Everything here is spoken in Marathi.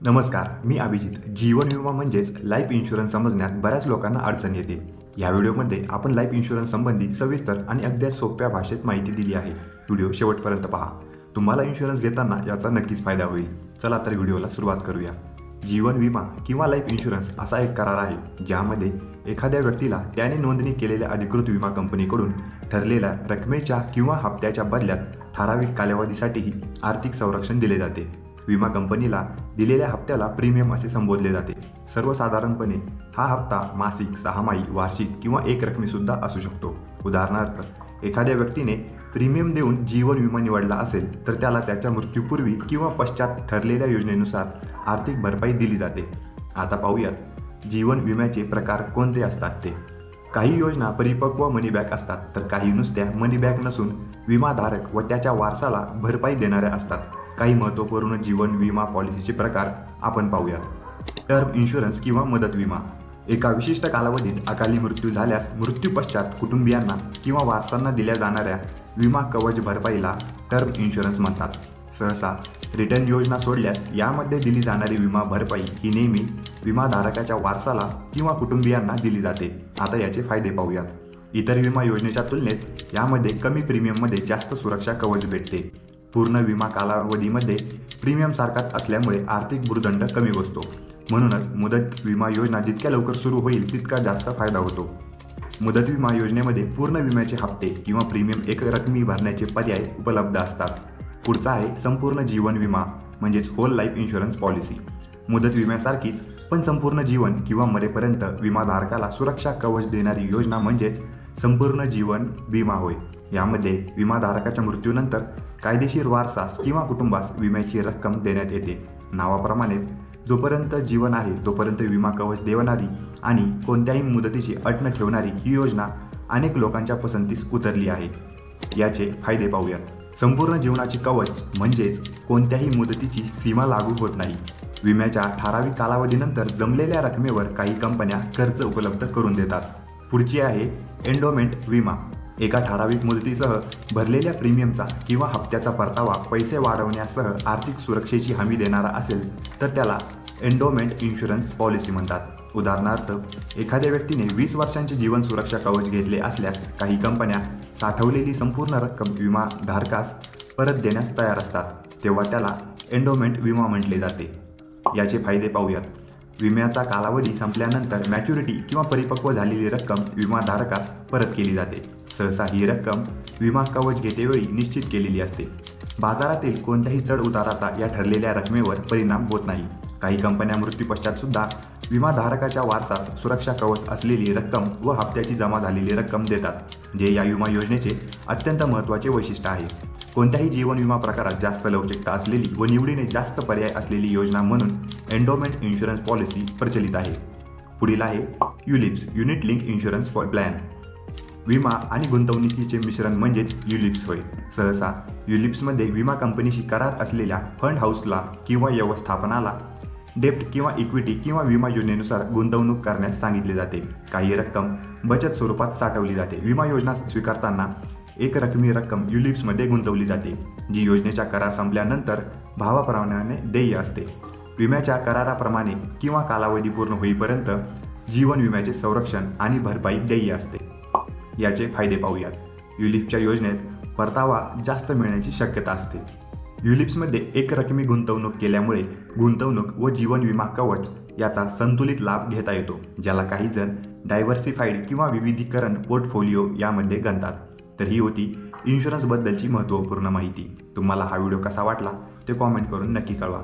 नमस्कार, मी अभिजित. जीवन विमा म्हणजेच लाईफ इन्शुरन्स समजण्यात बऱ्याच लोकांना अडचण येते. या व्हिडिओमध्ये आपण लाईफ इन्शुरन्स संबंधी सविस्तर आणि अगदी सोप्या भाषेत माहिती दिली आहे. व्हिडिओ शेवटपर्यंत पहा. तुम्हाला इन्शुरन्स घेताना याचा नक्कीच फायदा होईल. चला तर व्हिडिओला सुरुवात करूया. जीवन विमा किंवा लाईफ इन्शुरन्स असा एक करार आहे ज्यामध्ये एखाद्या व्यक्तीला त्याने नोंदणी केलेल्या अधिकृत विमा कंपनीकडून ठरलेल्या रकमेच्या किंवा हप्त्याच्या बदल्यात ठराविक कालावधीसाठीही आर्थिक संरक्षण दिले जाते. विमा कंपनीला दिलेल्या हप्त्याला प्रीमियम असे संबोधले जाते. सर्वसाधारणपणे हा हप्ता मासिक, सहामाही, वार्षिक किंवा एक रकमीसुद्धा असू शकतो. उदाहरणार्थ, एखाद्या व्यक्तीने प्रीमियम देऊन जीवन विमा निवडला असेल तर त्याला त्याच्या मृत्यूपूर्वी किंवा पश्चात ठरलेल्या योजनेनुसार आर्थिक भरपाई दिली जाते. आता पाहूयात जीवन विम्याचे प्रकार कोणते असतात ते. काही योजना परिपक्व मनीबॅक असतात तर काही नुसत्या मनीबॅक नसून विमाधारक व त्याच्या वारसाला भरपाई देणाऱ्या असतात. काही महत्त्वपूर्ण जीवन विमा पॉलिसीचे प्रकार आपण पाहूयात. टर्म इन्शुरन्स किंवा मुदत विमा. एका विशिष्ट कालावधीत अकाली मृत्यू झाल्यास मृत्यू पश्चात कुटुंबियांना किंवा वारसांना दिल्या जाणाऱ्या विमा कवच भरपाईला टर्म इन्शुरन्स म्हणतात. सहसा रिटर्न योजना सोडल्यास यामध्ये दिली जाणारी विमा भरपाई ही नेहमी विमाधारकाच्या वारसाला किंवा कुटुंबियांना दिली जाते. आता याचे फायदे पाहूयात. इतर विमा योजनेच्या तुलनेत यामध्ये कमी प्रीमियममध्ये जास्त सुरक्षा कवच भेटते. पूर्ण विमा कालावधीमध्ये प्रीमियम सारखाच असल्यामुळे आर्थिक भुर्दंड कमी बसतो. म्हणूनच मुदत विमा योजना जितक्या लवकर सुरू होईल तितका जास्त फायदा होतो. मुदत विमा योजनेमध्ये पूर्ण विम्याचे हप्ते किंवा प्रीमियम एक रकमी भरण्याचे पर्याय उपलब्ध असतात. पुढचा आहे संपूर्ण जीवन विमा म्हणजेच होल लाईफ इन्शुरन्स पॉलिसी. मुदत विम्यासारखीच पण संपूर्ण जीवन किंवा मरेपर्यंत विमाधारकाला सुरक्षा कवच देणारी योजना म्हणजेच संपूर्ण जीवन विमा होय. यामध्ये विमाधारकाच्या मृत्यूनंतर कायदेशीर वारसास किंवा कुटुंबास विम्याची रक्कम देण्यात येते. नावाप्रमाणेच जोपर्यंत जीवन आहे तोपर्यंत विमा कवच देणारी आणि कोणत्याही मुदतीची अट न ठेवणारी ही योजना अनेक लोकांच्या पसंतीस उतरली आहे. याचे फायदे पाहूयात. संपूर्ण जीवनाचे कवच म्हणजेच कोणत्याही मुदतीची सीमा लागू होत नाही. विम्याच्या ठराविक कालावधीनंतर जमलेल्या रकमेवर काही कंपन्या कर्ज उपलब्ध करून देतात. पुढची आहे एंडोमेंट विमा. एका ठराविक मुदतीसह भरलेल्या प्रीमियमचा किंवा हप्त्याचा परतावा पैसे वाढवण्यासह आर्थिक सुरक्षेची हमी देणारा असेल तर त्याला एंडोमेंट इन्शुरन्स पॉलिसी म्हणतात. उदाहरणार्थ, एखाद्या व्यक्तीने 20 वर्षांचे जीवन सुरक्षा कवच घेतले असल्यास काही कंपन्या साठवलेली संपूर्ण रक्कम विमाधारकास परत देण्यास तयार असतात. तेव्हा त्याला एंडोमेंट विमा म्हटले जाते. याचे फायदे पाहूयात. विम्याचा कालावधी संपल्यानंतर मॅच्युरिटी किंवा परिपक्व झालेली रक्कम विमाधारकास परत केली जाते. सहसा ही रक्कम विमा कवच घेतेवेळी निश्चित केलेली असते. बाजारातील कोणत्याही चढ उताराचा या ठरलेल्या रकमेवर परिणाम होत नाही. काही कंपन्या मृत्यूपश्चात सुद्धा विमाधारकाच्या वारसास सुरक्षा कवच असलेली रक्कम व हप्त्याची जमा झालेली रक्कम देतात, जे या विमा योजनेचे अत्यंत महत्त्वाचे वैशिष्ट्य आहे. कोणत्याही जीवन विमा प्रकारात जास्त लवचिकता असलेली व निवडीने जास्त पर्याय असलेली योजना म्हणून एंडोमेंट इन्शुरन्स पॉलिसी प्रचलित आहे. पुढील आहे युलिप्स युनिट लिंक इन्शुरन्स प्लॅन. विमा आणि गुंतवणुकीचे मिश्रण म्हणजेच युलिप्स होय. सहसा युलिप्समध्ये विमा कंपनीशी करार असलेल्या फंड हाऊसला किंवा व्यवस्थापनाला डेप्ट किंवा इक्विटी किंवा विमा योजनेनुसार गुंतवणूक करण्यास सांगितले जाते. काही रक्कम बचत स्वरूपात साठवली जाते. विमा योजना स्वीकारताना एक रकमी रक्कम युलिप्समध्ये गुंतवली जाते, जी योजनेच्या करार संपल्यानंतर भावाप्रमाणे देय असते. विम्याच्या कराराप्रमाणे किंवा कालावधी पूर्ण होईपर्यंत जीवन विम्याचे संरक्षण आणि भरपाई देय असते. याचे फायदे पाहूयात. युलिप्सच्या योजनेत परतावा जास्त मिळण्याची शक्यता असते. युलिप्समध्ये एक रकमी गुंतवणूक केल्यामुळे गुंतवणूक व जीवन विमा कवच याचा संतुलित लाभ घेता येतो, ज्याला काही जण डायव्हर्सिफाईड किंवा विविधीकरण पोर्टफोलिओ यामध्ये गणतात. तर ही होती इन्शुरन्सबद्दलची महत्त्वपूर्ण माहिती. तुम्हाला हा व्हिडिओ कसा वाटला ते कॉमेंट करून नक्की कळवा.